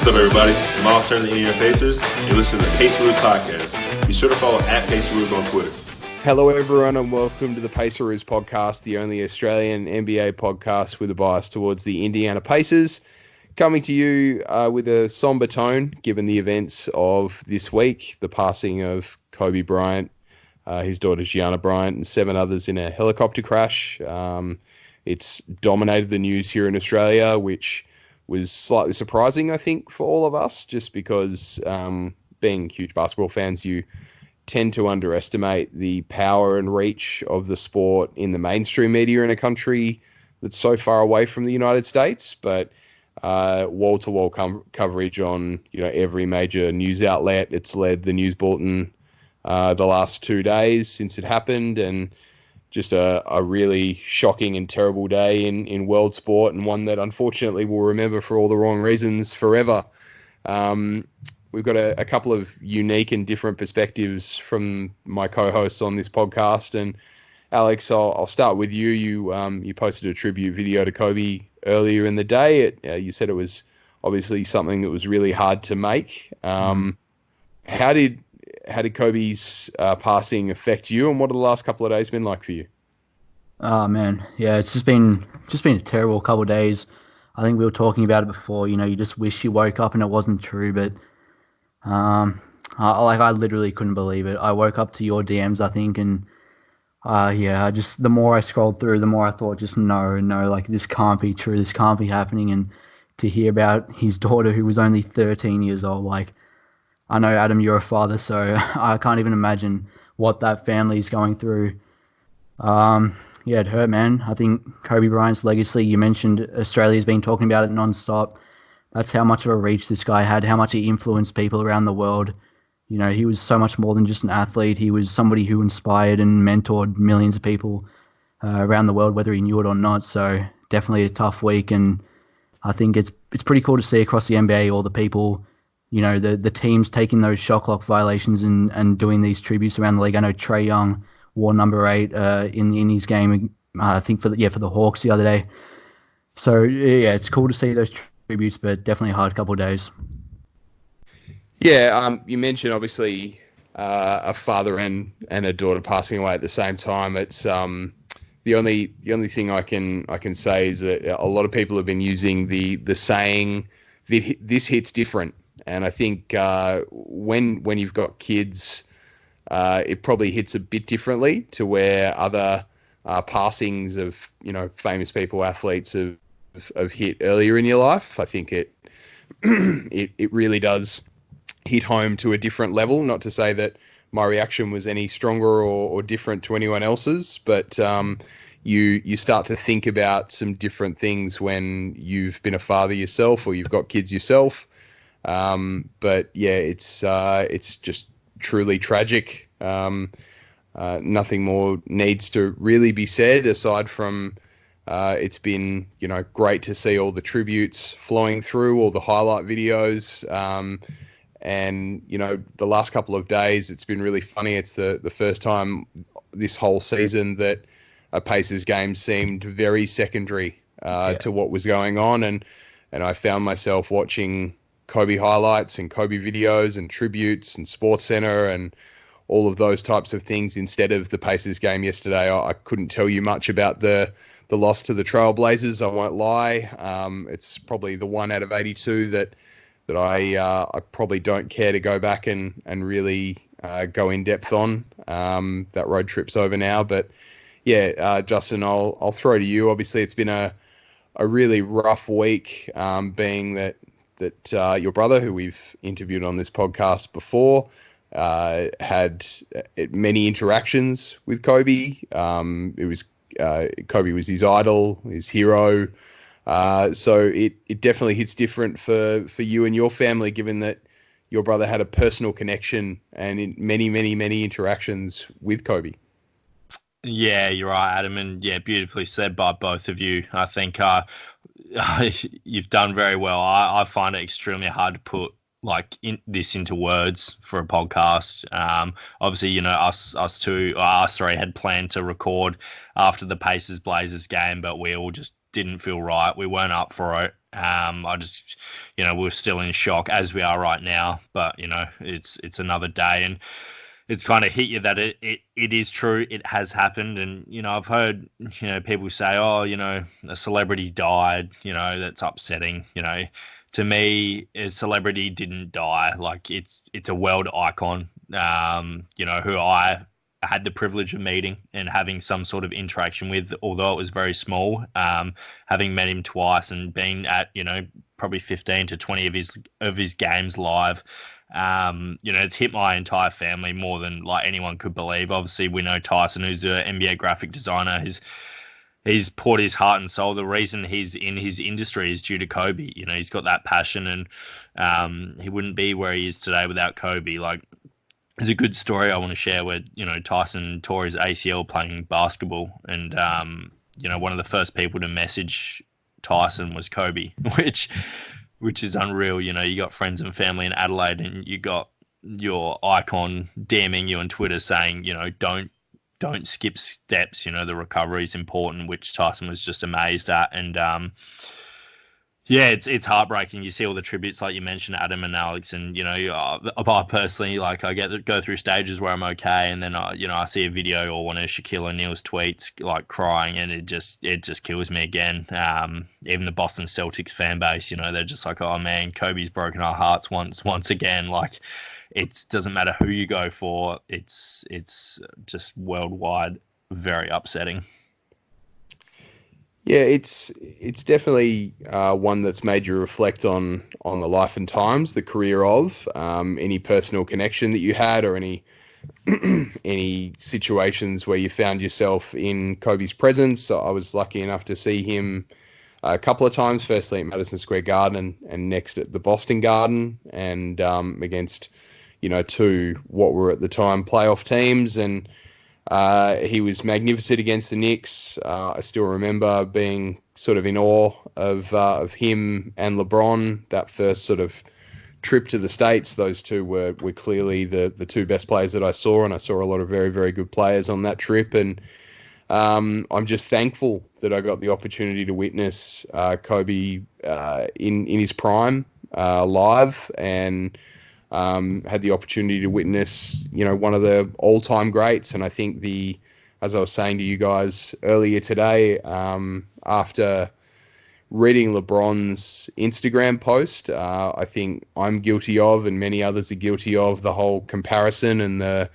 What's up, everybody? This is Miles Turner, the Indiana Pacers. You're listening to the Paceroos Podcast. Be sure to follow at Paceroos on Twitter. Hello, everyone, and welcome to the Paceroos Podcast, the only Australian NBA podcast with a bias towards the Indiana Pacers. Coming to you with a somber tone, given the events of this week, the passing of Kobe Bryant, his daughter Gianna Bryant, and 7 others in a helicopter crash. It's dominated the news here in Australia, which was slightly surprising, I think, for all of us, just because being huge basketball fans, you tend to underestimate the power and reach of the sport in the mainstream media in a country that's so far away from the United States. But wall-to-wall coverage on every major news outlet. It's led the news bulletin the last 2 days since it happened, and just a really shocking and terrible day in world sport, and one that unfortunately we'll remember for all the wrong reasons forever. We've got a couple of unique and different perspectives from my co-hosts on this podcast. And Alex, I'll start with you. You posted a tribute video to Kobe earlier in the day. You said it was obviously something that was really hard to make. How did Kobe's passing affect you, and what have the last couple of days been like for you? Oh man, yeah, it's just been a terrible couple of days. I think we were talking about it before. You just wish you woke up and it wasn't true, but I literally couldn't believe it. I woke up to your DMs, I think, and the more I scrolled through, the more I thought, just no, like this can't be true. This can't be happening. And to hear about his daughter, who was only 13 years old, like, I know, Adam, you're a father, so I can't even imagine what that family is going through. It hurt, man. I think Kobe Bryant's legacy, you mentioned Australia's been talking about it nonstop. That's how much of a reach this guy had, how much he influenced people around the world. He was so much more than just an athlete. He was somebody who inspired and mentored millions of people around the world, whether he knew it or not. So definitely a tough week, and I think it's pretty cool to see across the NBA all the people, the teams taking those shot clock violations and doing these tributes around the league. I know Trae Young wore number 8 in his game, I think for the Hawks the other day. So yeah, it's cool to see those tributes, but definitely a hard couple of days. Yeah, you mentioned obviously a father and a daughter passing away at the same time. It's the only thing I can say is that a lot of people have been using the saying that this hits different. And I think when you've got kids, it probably hits a bit differently to where other passings of famous people, athletes have hit earlier in your life. I think it really does hit home to a different level. Not to say that my reaction was any stronger or different to anyone else's, but you start to think about some different things when you've been a father yourself or you've got kids yourself. But yeah, it's just truly tragic. Nothing more needs to really be said aside from it's been great to see all the tributes flowing through, all the highlight videos, and the last couple of days it's been really funny. It's the first time this whole season that a Pacers game seemed very secondary to what was going on, and I found myself watching Kobe highlights and Kobe videos and tributes and SportsCenter and all of those types of things instead of the Pacers game yesterday. I couldn't tell you much about the loss to the Trailblazers, I won't lie. It's probably the 1 out of 82 that I probably don't care to go back and really go in depth on. That road trip's over now. But yeah, Justin, I'll throw to you. Obviously, it's been a really rough week, being that your brother, who we've interviewed on this podcast before, had many interactions with Kobe. Kobe was his idol, his hero. So it definitely hits different for you and your family, given that your brother had a personal connection and in many, many, many interactions with Kobe. Yeah, you're right, Adam, and yeah, beautifully said by both of you. I think you've done very well. I find it extremely hard to put this into words for a podcast. Obviously, us three had planned to record after the Pacers Blazers game, but we all just didn't feel right. We weren't up for it. I just, we're still in shock as we are right now, but it's another day, and it's kind of hit you that it is true. It has happened. And, I've heard, people say, oh, a celebrity died, that's upsetting. To me, a celebrity didn't die. Like it's a world icon, who I had the privilege of meeting and having some sort of interaction with, although it was very small, having met him twice and been at, probably 15 to 20 of his games live. It's hit my entire family more than like anyone could believe. Obviously, we know Tyson, who's an NBA graphic designer, he's poured his heart and soul. The reason he's in his industry is due to Kobe. He's got that passion, and he wouldn't be where he is today without Kobe. Like, there's a good story I want to share where, Tyson tore his ACL playing basketball, and one of the first people to message Tyson was Kobe, which is unreal. You got friends and family in Adelaide, and you got your icon DMing you on Twitter saying, don't skip steps. The recovery is important, which Tyson was just amazed at. And it's heartbreaking. You see all the tributes, like you mentioned, Adam and Alex, and I personally, like, I go through stages where I'm okay, and then I see a video or one of Shaquille O'Neal's tweets, like crying, and it just kills me again. Even the Boston Celtics fan base, they're just like, oh man, Kobe's broken our hearts once again. Like, it doesn't matter who you go for. It's just worldwide very upsetting. Yeah, it's definitely one that's made you reflect on the life and times, the career of any personal connection that you had, or any situations where you found yourself in Kobe's presence. So I was lucky enough to see him a couple of times, firstly at Madison Square Garden and next at the Boston Garden, and against two what were at the time playoff teams, and he was magnificent against the Knicks. I still remember being sort of in awe of him and LeBron. That first sort of trip to the States, those two were clearly the two best players that I saw, and I saw a lot of very, very good players on that trip. And I'm just thankful that I got the opportunity to witness Kobe in his prime live, and had the opportunity to witness, one of the all-time greats. And I think as I was saying to you guys earlier today, after reading LeBron's Instagram post, I think I'm guilty of, and many others are guilty of, the whole comparison and the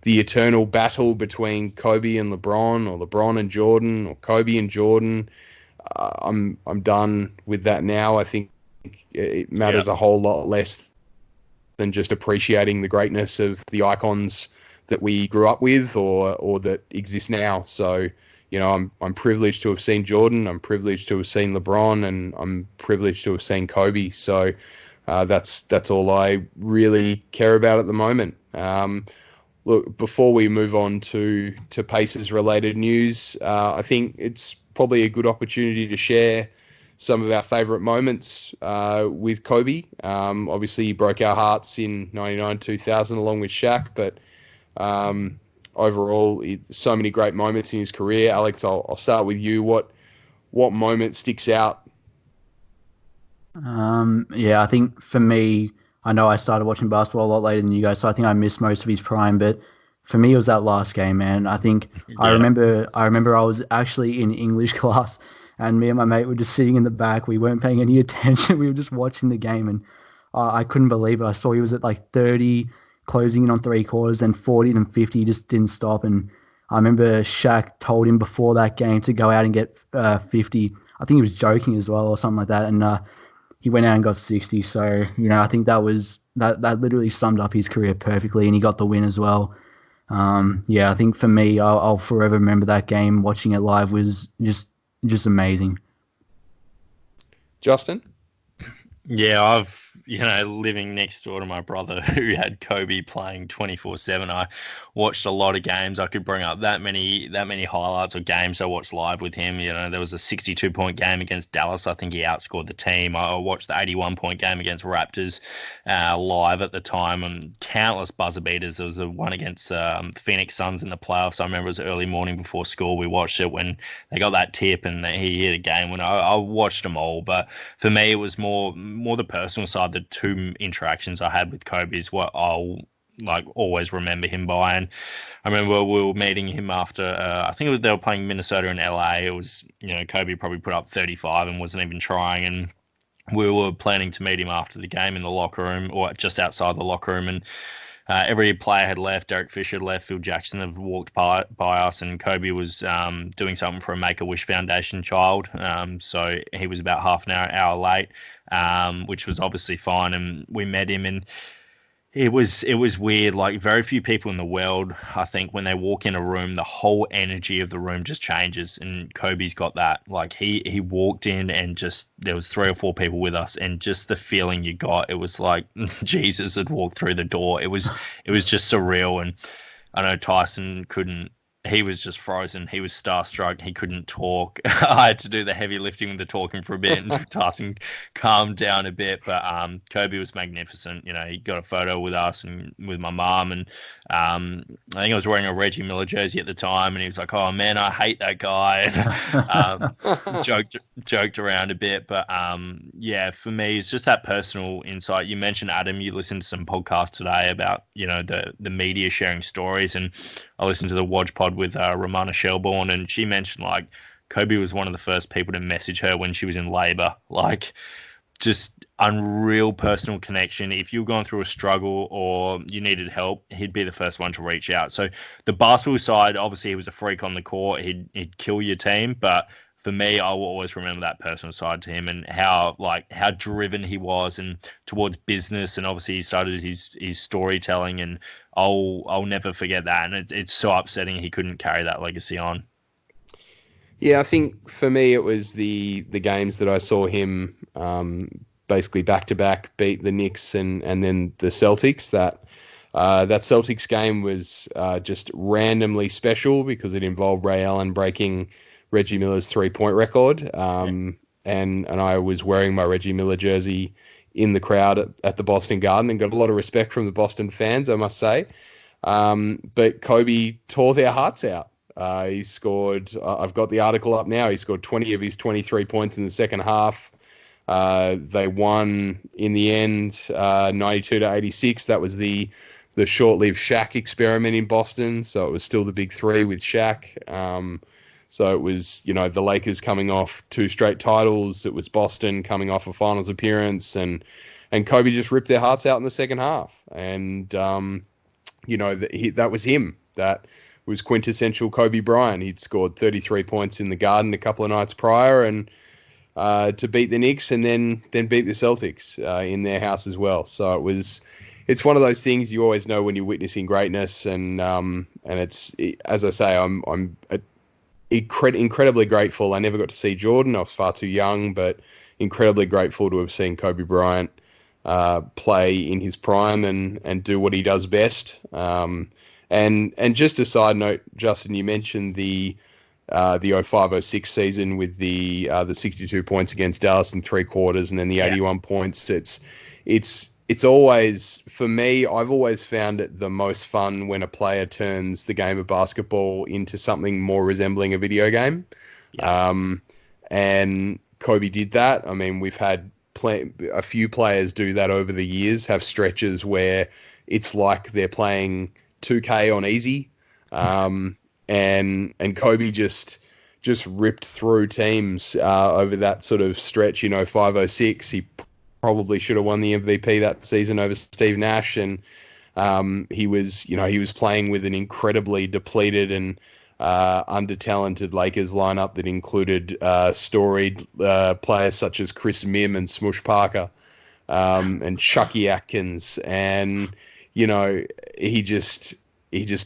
eternal battle between Kobe and LeBron, or LeBron and Jordan, or Kobe and Jordan. I'm done with that now. I think it matters a whole lot less than just appreciating the greatness of the icons that we grew up with or that exist now. So, I'm privileged to have seen Jordan, I'm privileged to have seen LeBron, and I'm privileged to have seen Kobe. So that's all I really care about at the moment. Look, before we move on to Pacers related news, I think it's probably a good opportunity to share some of our favourite moments with Kobe. Obviously, he broke our hearts in 99, 2000 along with Shaq, but overall, so many great moments in his career. Alex, I'll start with you. What moment sticks out? I think for me, I know I started watching basketball a lot later than you guys, so I think I missed most of his prime, but for me, it was that last game, man. I think I remember I was actually in English class, and me and my mate were just sitting in the back. We weren't paying any attention. We were just watching the game, and I couldn't believe it. I saw he was at like 30, closing in on 3/4, and 40, then 50. He just didn't stop. And I remember Shaq told him before that game to go out and get 50. I think he was joking as well or something like that. And he went out and got 60. So, I think that literally summed up his career perfectly, and he got the win as well. I think for me, I'll forever remember that game. Watching it live was just amazing. Justin? Yeah, I've living next door to my brother who had Kobe playing 24/7, I watched a lot of games. I could bring up that many highlights of games I watched live with him. There was a 62-point game against Dallas. I think he outscored the team. I watched the 81-point game against Raptors live at the time, and countless buzzer beaters. There was a one against Phoenix Suns in the playoffs. I remember it was early morning before school. We watched it when they got that tip and he hit a game winner. I watched them all, but for me, it was more the personal side. The two interactions I had with Kobe is what I'll always remember him by. And I remember we were meeting him after I think they were playing Minnesota and LA. It was Kobe probably put up 35 and wasn't even trying, and we were planning to meet him after the game in the locker room or just outside the locker room, and every player had left. Derek Fisher had left. Phil Jackson had walked by us, and Kobe was doing something for a Make-A-Wish Foundation child. So he was about half an hour late, which was obviously fine. And we met him, and it was weird. Like, very few people in the world, I think, when they walk in a room, the whole energy of the room just changes. And Kobe's got that. Like, he walked in and just there was 3 or 4 people with us, and just the feeling you got, it was like Jesus had walked through the door. It was just surreal. And I know Tyson couldn't. He was just frozen. He was starstruck. He couldn't talk. I had to do the heavy lifting with the talking for a bit, and Tyson calmed down a bit. But Kobe was magnificent. He got a photo with us and with my mom, and I think I was wearing a Reggie Miller jersey at the time, and he was like, "Oh man, I hate that guy," and joked around a bit. But yeah, for me, it's just that personal insight. You mentioned, Adam, you listened to some podcasts today about the media sharing stories, and I listened to the Watch Pod with Ramona Shelbourne, and she mentioned Kobe was one of the first people to message her when she was in labor. Just unreal personal connection. If you were going through a struggle or you needed help, he'd be the first one to reach out. So the basketball side, obviously he was a freak on the court. He'd kill your team, but for me, I will always remember that personal side to him, and how driven he was and towards business. And obviously he started his storytelling, and I'll never forget that. And it's so upsetting he couldn't carry that legacy on. Yeah, I think for me it was the games that I saw him basically back-to-back beat the Knicks and then the Celtics. That Celtics game was just randomly special because it involved Ray Allen breaking Reggie Miller's 3-point record. And I was wearing my Reggie Miller jersey in the crowd at the Boston Garden, and got a lot of respect from the Boston fans, I must say. But Kobe tore their hearts out. He scored, I've got the article up now, he scored 20 of his 23 points in the second half. They won in the end 92-86. That was the short-lived Shaq experiment in Boston. So it was still the big three with Shaq. So it was, the Lakers coming off 2 straight titles. It was Boston coming off a finals appearance, and Kobe just ripped their hearts out in the second half. And, that was him. That was quintessential Kobe Bryant. He'd scored 33 points in the Garden a couple of nights prior, and to beat the Knicks and then beat the Celtics in their house as well. So it's one of those things you always know when you're witnessing greatness, and it's, as I say, I'm incredibly grateful. I never got to see Jordan. I was far too young, but incredibly grateful to have seen Kobe Bryant play in his prime and do what he does best. And just a side note, Justin, you mentioned the 05-06 season with the 62 points against Dallas in 3 quarters, and then the 81 points. It's always, for me, I've always found it the most fun when a player turns the game of basketball into something more resembling a video game. Yeah. And Kobe did that. I mean, we've had a few players do that over the years, have stretches where it's like they're playing 2K on easy. And Kobe just ripped through teams over that sort of stretch. 05-06, he probably should have won the MVP that season over Steve Nash, and he was playing with an incredibly depleted and under-talented Lakers lineup that included storied players such as Chris Mim and Smush Parker and Chucky Atkins, and he just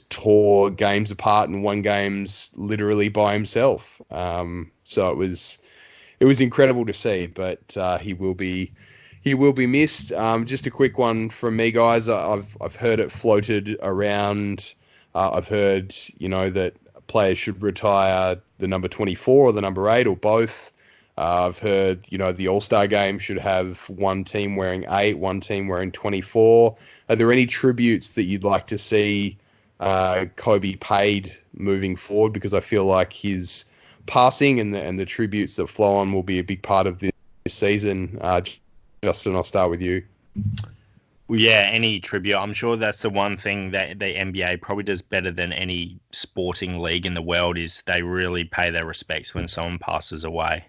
tore games apart and won games literally by himself. So it was incredible to see, but he will be he will be missed. Just a quick one from me, guys. I've heard it floated around. I've heard, that players should retire the number 24 or the number 8 or both. I've heard, the All-Star game should have one team wearing 8, one team wearing 24. Are there any tributes that you'd like to see Kobe paid moving forward? Because I feel like his passing and the tributes that flow on will be a big part of this season. Justin, I'll start with you. Well, yeah, any tribute. I'm sure that's the one thing that the NBA probably does better than any sporting league in the world is they really pay their respects when someone passes away.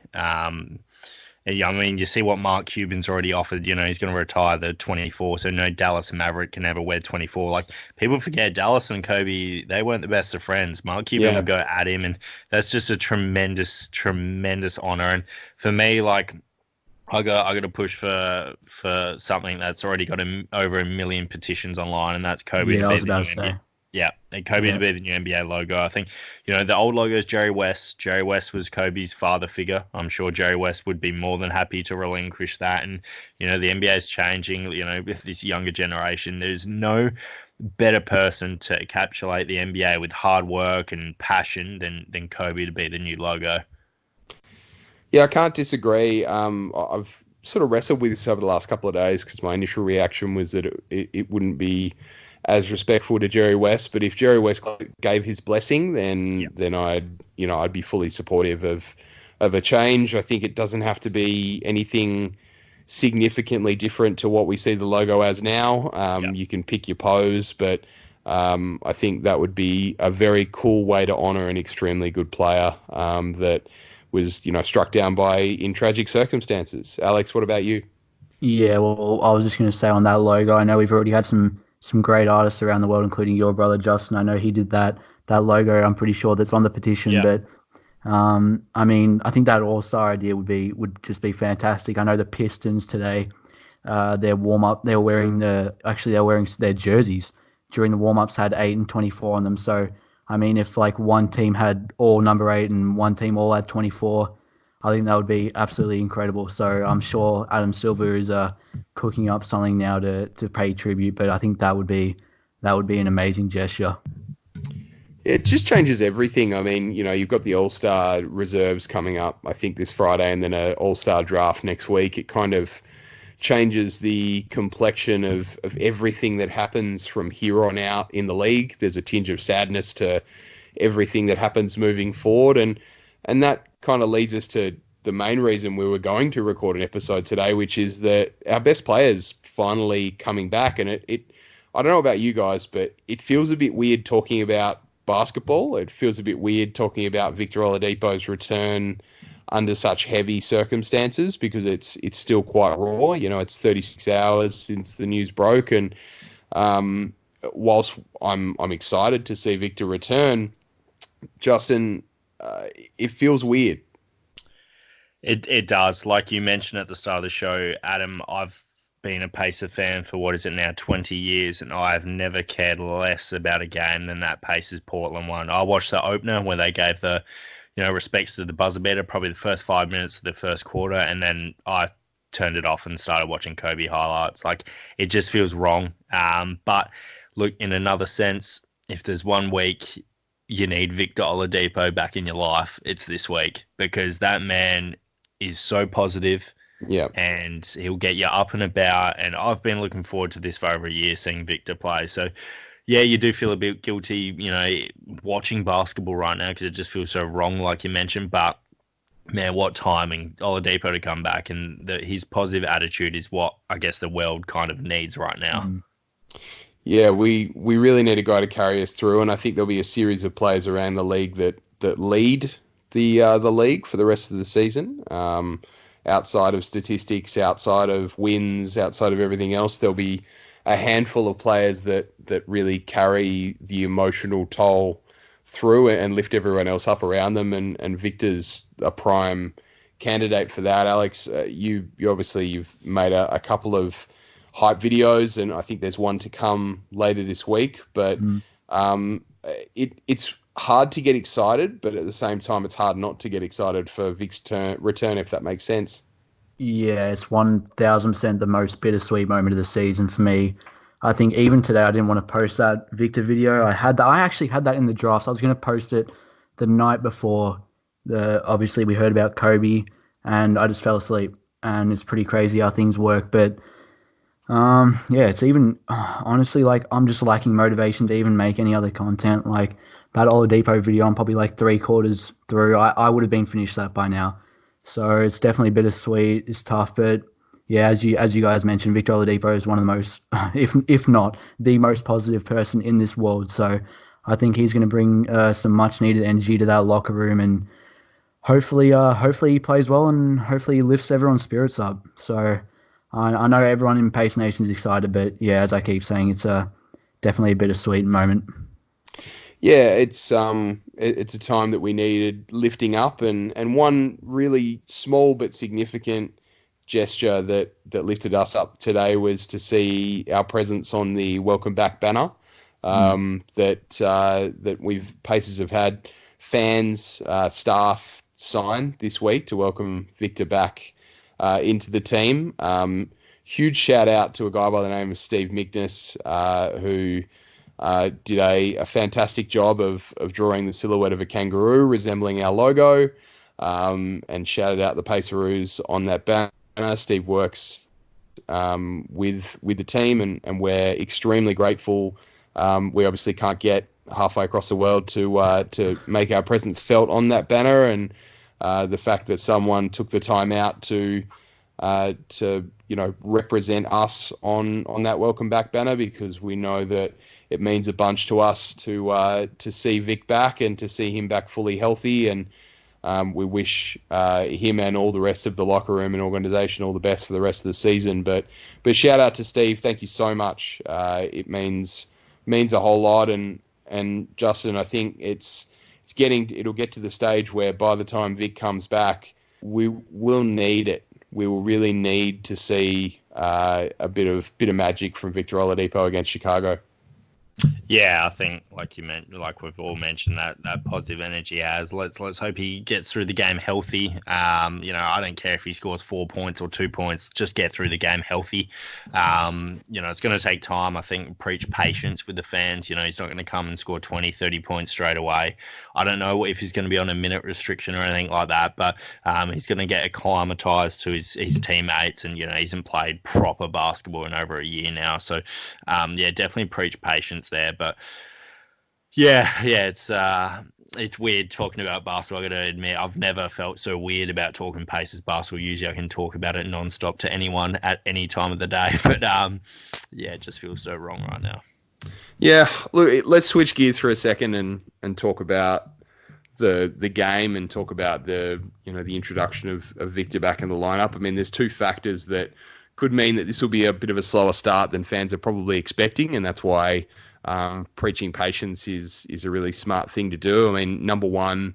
You see what Mark Cuban's already offered. He's going to retire the 24, so no Dallas Maverick can ever wear 24. Like, people forget Dallas and Kobe, they weren't the best of friends. Mark Cuban will go at him, and that's just a tremendous, tremendous honor. And for me, like, I got to push for something that's already got over 1 million petitions online, and that's Kobe to be the new NBA. Yeah, and Kobe to be the new NBA logo. I think, the old logo is Jerry West. Jerry West was Kobe's father figure. I'm sure Jerry West would be more than happy to relinquish that. And, the NBA is changing, with this younger generation. There's no better person to encapsulate the NBA with hard work and passion than Kobe to be the new logo. Yeah, I can't disagree. I've sort of wrestled with this over the last couple of days because my initial reaction was that it wouldn't be as respectful to Jerry West. But if Jerry West gave his blessing, then I'd be fully supportive of a change. I think it doesn't have to be anything significantly different to what we see the logo as now. You can pick your pose, but I think that would be a very cool way to honor an extremely good player that was, struck down in tragic circumstances. Alex, what about you? Yeah, well, I was just going to say on that logo, I know we've already had some great artists around the world, including your brother Justin. I know he did that logo. I'm pretty sure that's on the petition. But I think that All-Star idea would just be fantastic. I know the Pistons today, their warm-up, they were wearing their jerseys during the warm-ups had 8 and 24 on them. So if like one team had all number 8 and one team all had 24, I think that would be absolutely incredible. So I'm sure Adam Silver is cooking up something now to pay tribute, but I think that would be an amazing gesture. It just changes everything. You've got the All-Star reserves coming up, I think, this Friday, and then an All-Star draft next week. It kind of changes the complexion of everything that happens from here on out in the league. There's a tinge of sadness to everything that happens moving forward. And that kind of leads us to the main reason we were going to record an episode today, which is that our best players finally coming back. And I don't know about you guys, but it feels a bit weird talking about basketball. It feels a bit weird talking about Victor Oladipo's return under such heavy circumstances because it's still quite raw. It's 36 hours since the news broke, and whilst I'm excited to see Victor return, Justin, it feels weird. It does. Like you mentioned at the start of the show, Adam, I've been a Pacer fan for 20 years, and I've never cared less about a game than that Pacers Portland one. I watched the opener where they gave the respects to the buzzer beater, probably the first 5 minutes of the first quarter, and then I turned it off and started watching Kobe highlights. Like, it just feels wrong. But look, in another sense, if there's 1 week you need Victor Oladipo back in your life, it's this week, because that man is so positive. Yeah, and he'll get you up and about. And I've been looking forward to this for over a year, seeing Victor play. So, yeah, you do feel a bit guilty, watching basketball right now because it just feels so wrong, like you mentioned. But, man, what timing. Oladipo to come back, and his positive attitude is what I guess the world kind of needs right now. Yeah, we really need a guy to carry us through, and I think there'll be a series of players around the league that lead the league for the rest of the season. Outside of statistics, outside of wins, outside of everything else, there'll be a handful of players that really carry the emotional toll through and lift everyone else up around them. And Victor's a prime candidate for that. Alex, you obviously you've made a couple of hype videos, and I think there's one to come later this week. But it's hard to get excited, but at the same time, it's hard not to get excited for Vic's return, if that makes sense. Yeah, it's 1000% the most bittersweet moment of the season for me. I think even today I didn't want to post that Victor video. I actually had that in the draft. So I was going to post it the night before obviously we heard about Kobe, and I just fell asleep. And it's pretty crazy how things work. But yeah, it's even honestly like I'm just lacking motivation to even make any other content. Like that Oladipo video, I'm probably like 3/4 through. I would have been finished that by now. So it's definitely bittersweet. It's tough, but yeah, as you guys mentioned, Victor Oladipo is one of the most, if not the most positive person in this world. So I think he's going to bring some much needed energy to that locker room, and hopefully he plays well, and hopefully he lifts everyone's spirits up. So I know everyone in Pace Nation is excited, but yeah, as I keep saying, it's definitely a bittersweet moment. Yeah, it's a time that we needed lifting up, and one really small but significant gesture that lifted us up today was to see our presence on the Welcome Back banner. That Pacers have had fans, staff sign this week to welcome Victor back into the team. Huge shout out to a guy by the name of Steve Mignus, who did a fantastic job of drawing the silhouette of a kangaroo resembling our logo, and shouted out the Paceroos on that banner. Steve works with the team, and we're extremely grateful. We obviously can't get halfway across the world to make our presence felt on that banner, and the fact that someone took the time out to represent us on that Welcome Back banner, because we know that it means a bunch to us to see Vic back and to see him back fully healthy, and we wish him and all the rest of the locker room and organisation all the best for the rest of the season. But shout out to Steve, thank you so much. It means a whole lot, and Justin, I think it'll get to the stage where by the time Vic comes back, we will need it. We will really need to see a bit of magic from Victor Oladipo against Chicago. Yeah, I think like we've all mentioned, that positive energy has. Let's hope he gets through the game healthy. I don't care if he scores 4 points or 2 points, just get through the game healthy. It's going to take time. I think preach patience with the fans. He's not going to come and score 20, 30 points straight away. I don't know if he's going to be on a minute restriction or anything like that, but he's going to get acclimatized to his teammates, and he hasn't played proper basketball in over a year now. So definitely preach patience there. But it's weird talking about basketball. I got to admit, I've never felt so weird about talking Pacers basketball. Usually I can talk about it nonstop to anyone at any time of the day, but it just feels so wrong right now. Yeah, look, let's switch gears for a second and talk about the game, and talk about the introduction of Victor back in the lineup. I mean, there's two factors that could mean that this will be a bit of a slower start than fans are probably expecting, and that's why preaching patience is a really smart thing to do. I mean, number one,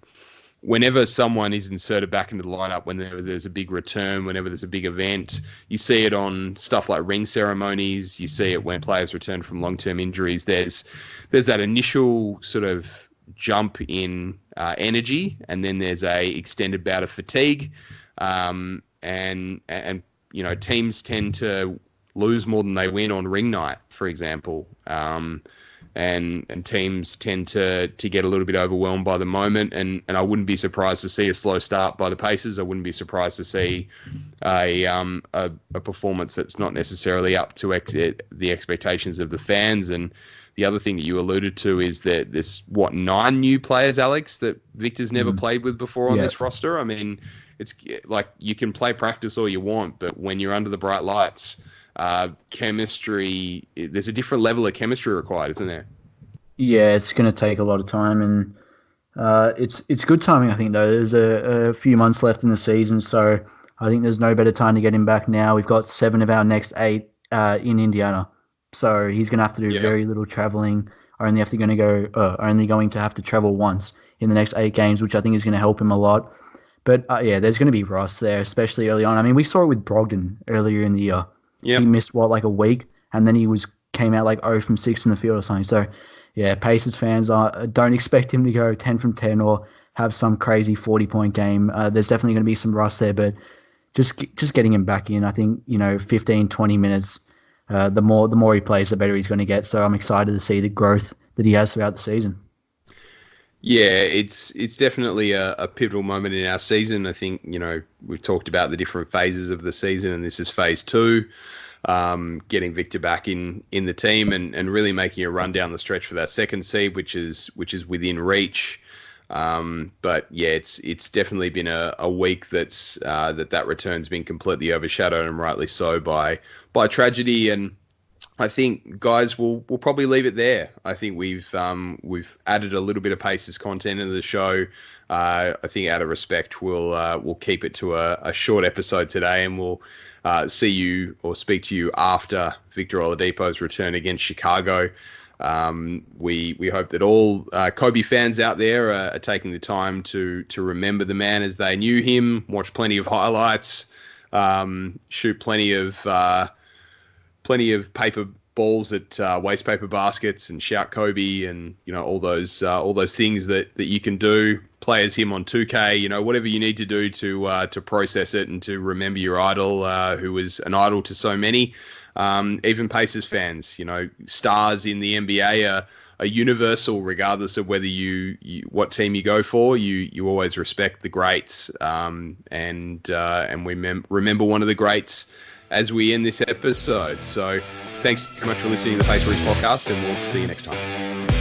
whenever someone is inserted back into the lineup, whenever there's a big return, whenever there's a big event, you see it on stuff like ring ceremonies. You see it when players return from long-term injuries. There's that initial sort of jump in energy, and then there's a extended bout of fatigue, and teams tend to lose more than they win on ring night, for example. And teams tend to get a little bit overwhelmed by the moment, and I wouldn't be surprised to see a slow start by the Pacers. I wouldn't be surprised to see a performance that's not necessarily up to the expectations of the fans. And the other thing that you alluded to is that there's 9 new players, Alex, that Victor's never played with before on this roster. I mean, it's like you can play practice all you want, but when you're under the bright lights, chemistry, there's a different level of chemistry required, isn't there? Yeah, it's going to take a lot of time, and it's good timing, I think, though. There's a few months left in the season, so I think there's no better time to get him back now. We've got 7 of our next 8 in Indiana, so he's going to have to do very little traveling. Only going to have to travel once in the next 8 games, which I think is going to help him a lot. But there's going to be rust there, especially early on. I mean, we saw it with Brogdon earlier in the year. Yep. He missed, like a week, and then he came out like 0 from 6 from the field or something. So, Pacers fans don't expect him to go 10 from 10 or have some crazy 40-point game. There's definitely going to be some rust there, but just getting him back in. I think 15, 20 minutes. The more he plays, the better he's going to get. So I'm excited to see the growth that he has throughout the season. Yeah, it's definitely a pivotal moment in our season. I think, we've talked about the different phases of the season, and this is phase 2, getting Victor back in the team and really making a run down the stretch for that second seed, which is within reach. But yeah, it's definitely been a week that return's been completely overshadowed, and rightly so, by tragedy. And I think, guys, we'll probably leave it there. I think we've added a little bit of Pacers content into the show. I think, out of respect, we'll keep it to a short episode today, and we'll see you or speak to you after Victor Oladipo's return against Chicago. We hope that all Kobe fans out there are taking the time to remember the man as they knew him, watch plenty of highlights, shoot plenty of paper balls at waste paper baskets, and shout Kobe, and all those things that you can do. Play as him on 2K, whatever you need to do to process it and to remember your idol, who was an idol to so many. Even Pacers fans, stars in the NBA are universal, regardless of whether you what team you go for. You always respect the greats, and we remember one of the greats as we end this episode. So thanks so much for listening to the Paceroos Podcast, and we'll see you next time.